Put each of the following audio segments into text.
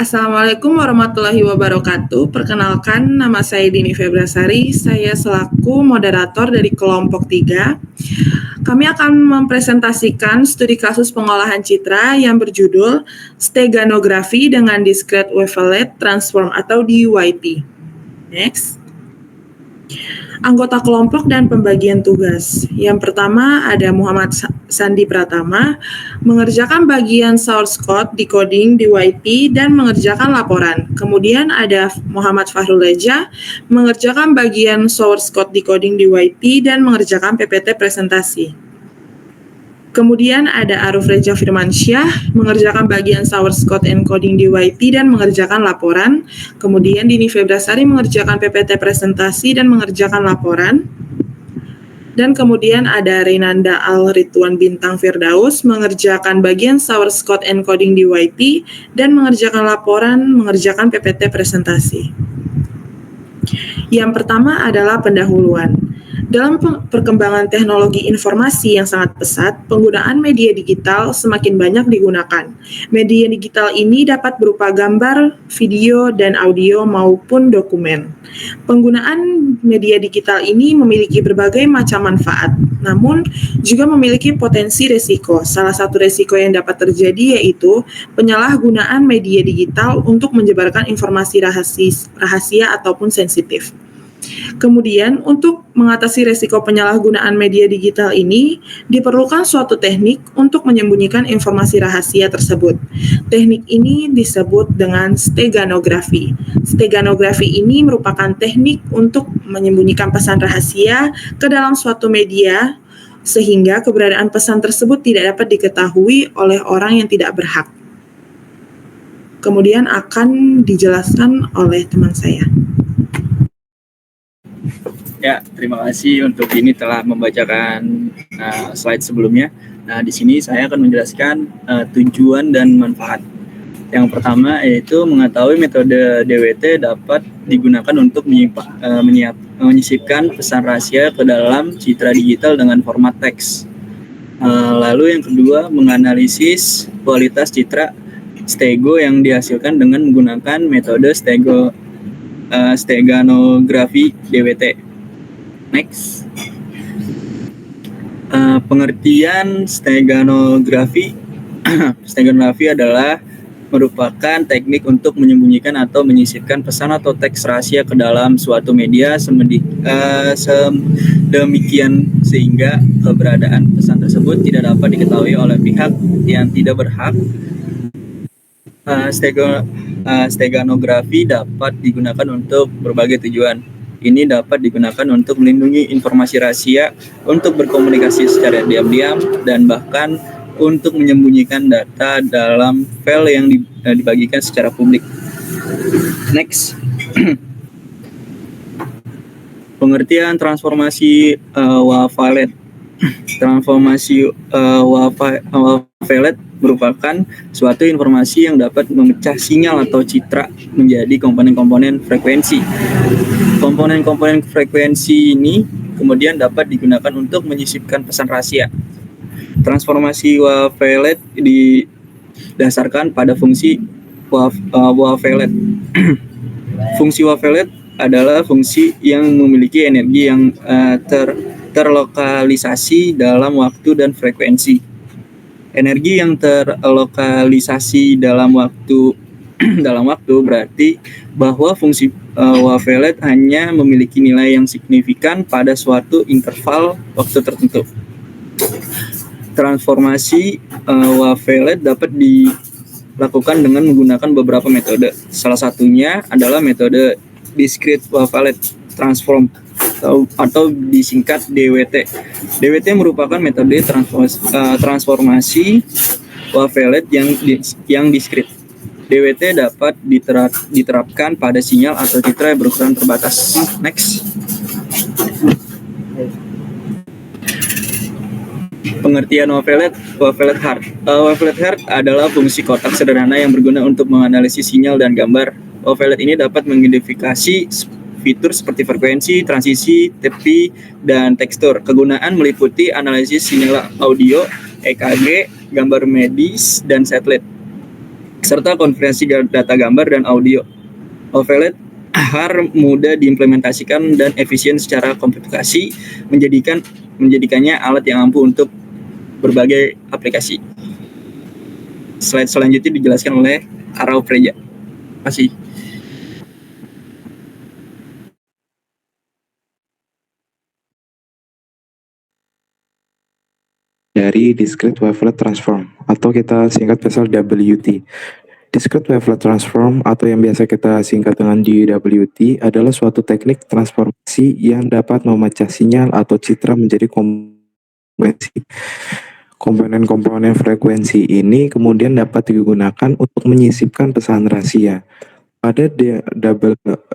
Assalamualaikum warahmatullahi wabarakatuh. Perkenalkan, nama saya Dini Febrasari. Saya selaku moderator dari kelompok 3. Kami akan mempresentasikan studi kasus pengolahan citra yang berjudul Steganografi dengan Discrete Wavelet Transform atau DYT. Next. Anggota kelompok dan pembagian tugas. Yang pertama ada Muhammad Sandi Pratama, mengerjakan bagian source code, decoding, DYT, dan mengerjakan laporan. Kemudian ada Muhammad Fahrul Leja, mengerjakan bagian source code, decoding, DYT, dan mengerjakan PPT presentasi. Kemudian ada Aruf Reja Firmansyah, mengerjakan bagian source code encoding DYT dan mengerjakan laporan. Kemudian Dini Febrasari mengerjakan PPT presentasi dan mengerjakan laporan. Dan kemudian ada Renanda Al Ridwan Bintang Firdaus, mengerjakan bagian source code encoding DYT dan mengerjakan laporan, mengerjakan PPT presentasi. Yang pertama adalah pendahuluan. Dalam perkembangan teknologi informasi yang sangat pesat, penggunaan media digital semakin banyak digunakan. Media digital ini dapat berupa gambar, video, dan audio maupun dokumen. Penggunaan media digital ini memiliki berbagai macam manfaat, namun juga memiliki potensi risiko. Salah satu risiko yang dapat terjadi yaitu penyalahgunaan media digital untuk menyebarkan informasi rahasia ataupun sensitif. Kemudian, untuk mengatasi risiko penyalahgunaan media digital ini, diperlukan suatu teknik untuk menyembunyikan informasi rahasia tersebut. Teknik ini disebut dengan steganografi. Steganografi ini merupakan teknik untuk menyembunyikan pesan rahasia ke dalam suatu media, sehingga keberadaan pesan tersebut tidak dapat diketahui oleh orang yang tidak berhak. Kemudian akan dijelaskan oleh teman saya. Ya, terima kasih untuk ini telah membacakan slide sebelumnya. Nah, di sini saya akan menjelaskan tujuan dan manfaat. Yang pertama yaitu mengetahui metode DWT dapat digunakan untuk menyisipkan pesan rahasia ke dalam citra digital dengan format teks. Lalu yang kedua, menganalisis kualitas citra stego yang dihasilkan dengan menggunakan metode steganografi DWT. Next, pengertian steganografi. Steganografi adalah merupakan teknik untuk menyembunyikan atau menyisipkan pesan atau teks rahasia ke dalam suatu media sedemikian sehingga keberadaan pesan tersebut tidak dapat diketahui oleh pihak yang tidak berhak. Steganografi dapat digunakan untuk berbagai tujuan. Ini dapat digunakan untuk melindungi informasi rahasia, untuk berkomunikasi secara diam-diam, dan bahkan untuk menyembunyikan data dalam file yang dibagikan secara publik. Next. Pengertian transformasi wavelet. Transformasi wavelet merupakan suatu informasi yang dapat memecah sinyal atau citra menjadi komponen-komponen frekuensi. Komponen-komponen frekuensi ini kemudian dapat digunakan untuk menyisipkan pesan rahasia. Transformasi wavelet didasarkan pada fungsi wavelet. Fungsi wavelet adalah fungsi yang memiliki energi yang terlokalisasi dalam waktu dan frekuensi. Energi yang terlokalisasi dalam waktu berarti bahwa fungsi wavelet hanya memiliki nilai yang signifikan pada suatu interval waktu tertentu. Transformasi wavelet dapat dilakukan dengan menggunakan beberapa metode. Salah satunya adalah metode discrete wavelet transform atau disingkat DWT. DWT merupakan metode transformasi wavelet yang diskrit. DWT dapat diterapkan pada sinyal atau citra yang berukuran terbatas. Next. Pengertian wavelet hard. Wavelet hard adalah fungsi kotak sederhana yang berguna untuk menganalisis sinyal dan gambar. Wavelet ini dapat mengidentifikasi fitur seperti frekuensi, transisi, tepi, dan tekstur. Kegunaan meliputi analisis sinyal audio, EKG, gambar medis, dan satelit. serta konversi data gambar dan audio. Wavelet HAR mudah diimplementasikan dan efisien secara komputasi, menjadikannya alat yang ampuh untuk berbagai aplikasi. Slide selanjutnya dijelaskan oleh Arau Preja. Terima kasih. Dari Discrete Wavelet Transform atau kita singkat besar WT. Discrete Wavelet Transform atau yang biasa kita singkat dengan DWT adalah suatu teknik transformasi yang dapat memecah sinyal atau citra menjadi kompresi. Komponen-komponen frekuensi ini kemudian dapat digunakan untuk menyisipkan pesan rahasia. Pada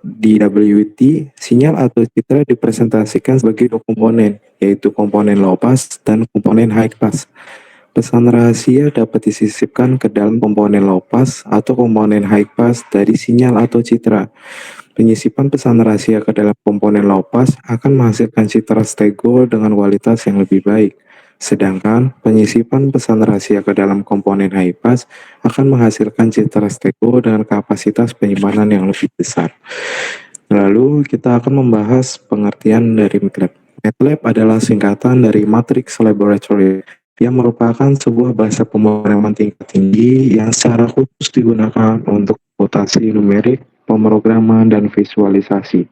DWT, sinyal atau citra dipresentasikan sebagai dua komponen, yaitu komponen low pass dan komponen high pass. Pesan rahasia dapat disisipkan ke dalam komponen low pass atau komponen high pass dari sinyal atau citra. Penyisipan pesan rahasia ke dalam komponen low pass akan menghasilkan citra stego dengan kualitas yang lebih baik. Sedangkan penyisipan pesan rahasia ke dalam komponen high pass akan menghasilkan citra stego dengan kapasitas penyimpanan yang lebih besar. Lalu kita akan membahas pengertian dari MATLAB. MATLAB adalah singkatan dari Matrix Laboratory yang merupakan sebuah bahasa pemrograman tingkat tinggi yang secara khusus digunakan untuk komputasi numerik, pemrograman, dan visualisasi.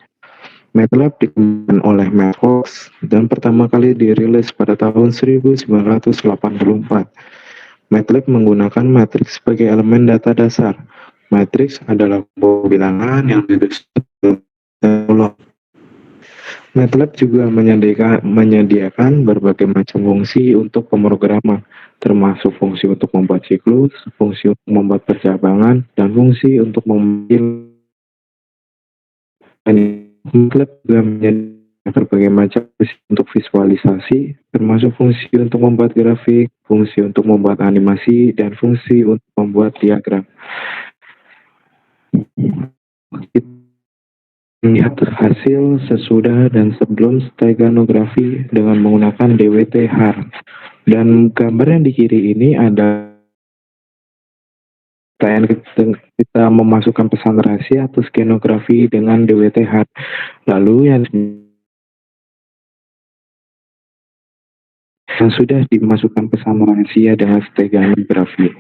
MATLAB dikembangkan oleh Matt Fox dan pertama kali dirilis pada tahun 1984. MATLAB menggunakan matriks sebagai elemen data dasar. Matriks adalah bilangan yang disusun dalam MATLAB juga menyediakan berbagai macam fungsi untuk pemrograman, termasuk fungsi untuk membuat siklus, fungsi untuk membuat percabangan, dan fungsi untuk memilih. MATLAB juga menyediakan berbagai macam fungsi untuk visualisasi, termasuk fungsi untuk membuat grafik, fungsi untuk membuat animasi, dan fungsi untuk membuat diagram. Lihat hasil sesudah dan sebelum steganografi dengan menggunakan DWT HAR. Dan gambar yang di kiri ini ada kita memasukkan pesan rahasia atau skenografi dengan DWT HAR. Lalu yang sudah dimasukkan pesan rahasia dengan steganografi.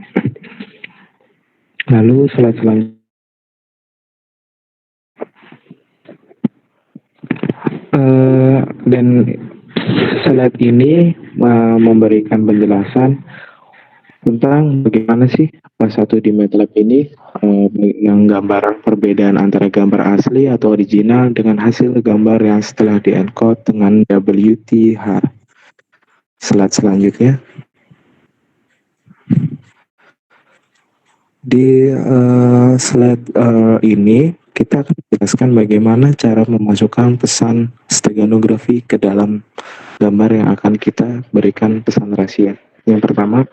Lalu slide selanjutnya. Dan slide ini memberikan penjelasan tentang bagaimana sih kelas 1 di MATLAB ini yang gambaran perbedaan antara gambar asli atau original dengan hasil gambar yang setelah di-encode dengan WT HAR. Slide selanjutnya. Di slide ini kita akan menjelaskan bagaimana cara memasukkan pesan steganografi ke dalam gambar yang akan kita berikan pesan rahasia. Yang pertama,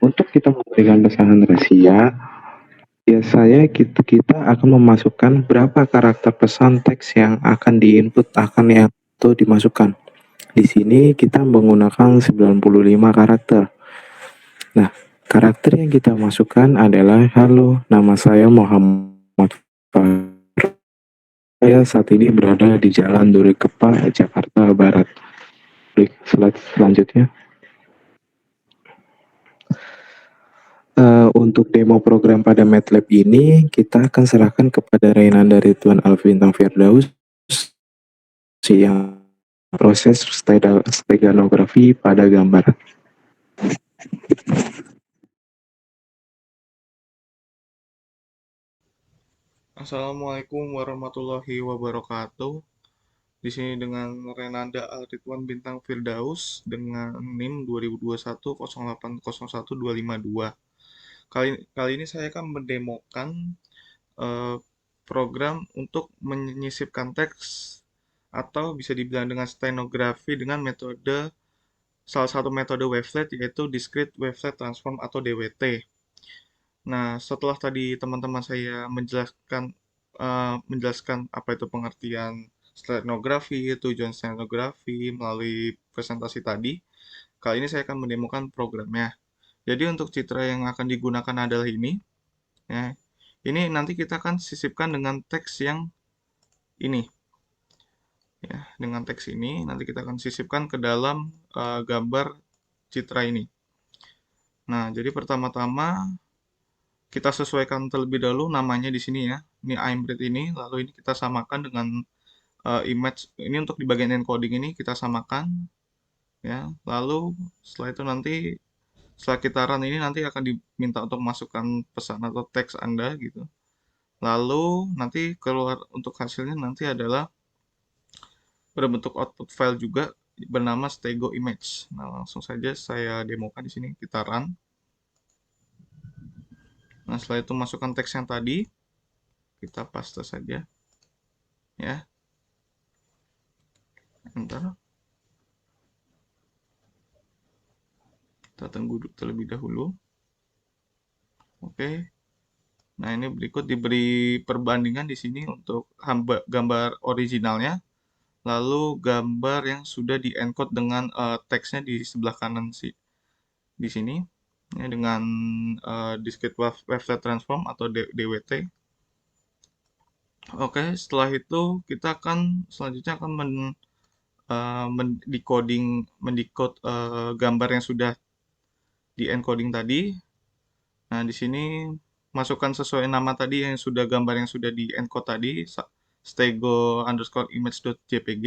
untuk kita memberikan pesan rahasia, biasanya kita akan memasukkan berapa karakter pesan teks yang akan diinput akan itu dimasukkan. Di sini kita menggunakan 95 karakter. Nah, karakter yang kita masukkan adalah, halo, nama saya Muhammad. Saya saat ini berada di Jalan Durikepa, Jakarta Barat. Slide selanjutnya. Untuk demo program pada MATLAB ini, kita akan serahkan kepada Rainanda Ridwan Alvintang Firdaus yang proses steganografi pada gambar. Assalamualaikum warahmatullahi wabarakatuh. Di sini dengan Renanda Ridwan Bintang Firdaus dengan NIM 2021080152. Kali ini saya akan mendemokan program untuk menyisipkan teks atau bisa dibilang dengan stenografi dengan salah satu metode wavelet yaitu Discrete Wavelet Transform atau DWT. Nah, setelah tadi teman-teman saya menjelaskan apa itu pengertian stenografi, tujuan stenografi melalui presentasi tadi, kali ini saya akan mendemokan programnya. Jadi untuk citra yang akan digunakan adalah ini. Ya, ini nanti kita akan sisipkan dengan teks yang ini. Ya, dengan teks ini nanti kita akan sisipkan ke dalam gambar citra ini. Nah, jadi pertama-tama kita sesuaikan terlebih dahulu namanya di sini ya. Ini IMRIT ini, lalu ini kita samakan dengan image. Ini untuk di bagian encoding ini kita samakan ya. Lalu setelah itu nanti setelah kita run ini nanti akan diminta untuk masukkan pesan atau teks Anda gitu. Lalu nanti keluar untuk hasilnya nanti adalah berbentuk output file juga bernama Stego Image. Nah, langsung saja saya demokan di sini. Kita run. Nah, setelah itu masukkan teks yang tadi. Kita paste saja. Ya. Enter. Kita tunggu terlebih dahulu. Oke. Nah, ini berikut diberi perbandingan di sini untuk gambar originalnya. Lalu gambar yang sudah di-encode dengan teksnya di sebelah kanan di sini ya, dengan discrete wavelet transform atau DWT. Oke, setelah itu kita akan selanjutnya akan mendecode gambar yang sudah di-encoding tadi. Nah, di sini masukkan sesuai nama tadi yang sudah gambar yang sudah di-encode tadi, stego_image.jpg.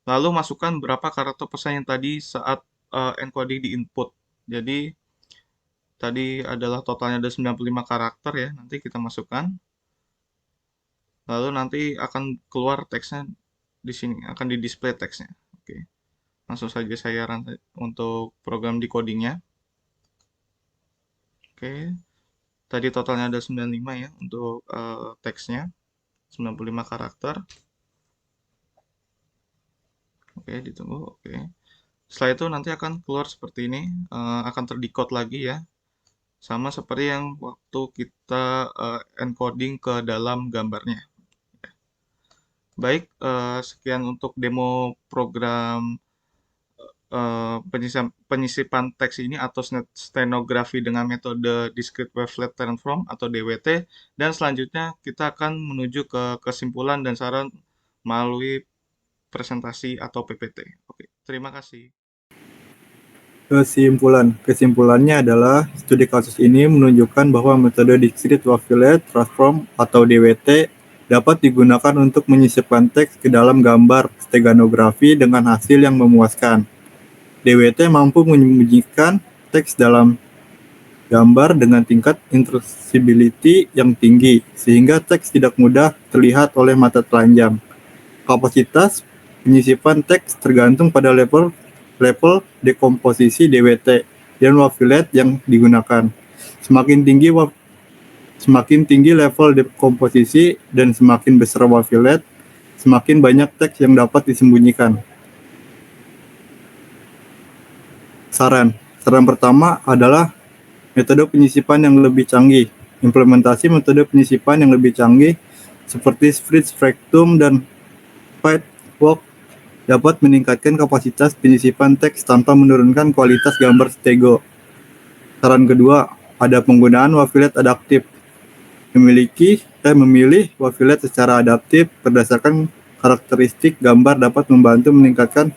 Lalu masukkan berapa karakter pesan yang tadi saat encoding di input. Jadi tadi adalah totalnya ada 95 karakter ya. Nanti kita masukkan. Lalu nanti akan keluar teksnya di sini, akan di display teksnya. Oke. Langsung saja saya run untuk program decodingnya. Oke. Tadi totalnya ada 95 ya untuk teksnya. 95 karakter. Oke, ditunggu. Oke. Setelah itu nanti akan keluar seperti ini, akan terdecode lagi ya. Sama seperti yang waktu kita encoding ke dalam gambarnya. Baik, sekian untuk demo program penyisipan teks ini atau stenografi dengan metode discrete wavelet transform atau DWT, dan selanjutnya kita akan menuju ke kesimpulan dan saran melalui presentasi atau PPT. Oke, terima kasih. Kesimpulannya adalah studi kasus ini menunjukkan bahwa metode discrete wavelet transform atau DWT dapat digunakan untuk menyisipkan teks ke dalam gambar steganografi dengan hasil yang memuaskan. DWT mampu menyembunyikan teks dalam gambar dengan tingkat intrusibility yang tinggi, sehingga teks tidak mudah terlihat oleh mata telanjang. Kapasitas penyisipan teks tergantung pada level dekomposisi DWT dan wavelet yang digunakan. Semakin tinggi level dekomposisi dan semakin besar wavelet, semakin banyak teks yang dapat disembunyikan. Saran pertama adalah metode penyisipan yang lebih canggih. Implementasi metode penyisipan yang lebih canggih seperti Fritz Spectrum dan Fightwalk dapat meningkatkan kapasitas penyisipan teks tanpa menurunkan kualitas gambar stego. Saran kedua, ada penggunaan wavelet adaptif. Memilih wavelet secara adaptif berdasarkan karakteristik gambar dapat membantu meningkatkan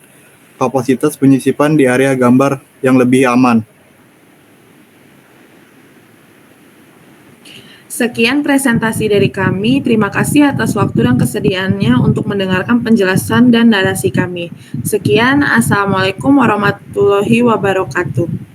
kapasitas penyisipan di area gambar yang lebih aman. Sekian presentasi dari kami. Terima kasih atas waktu dan kesediaannya untuk mendengarkan penjelasan dan narasi kami. Sekian, Assalamualaikum warahmatullahi wabarakatuh.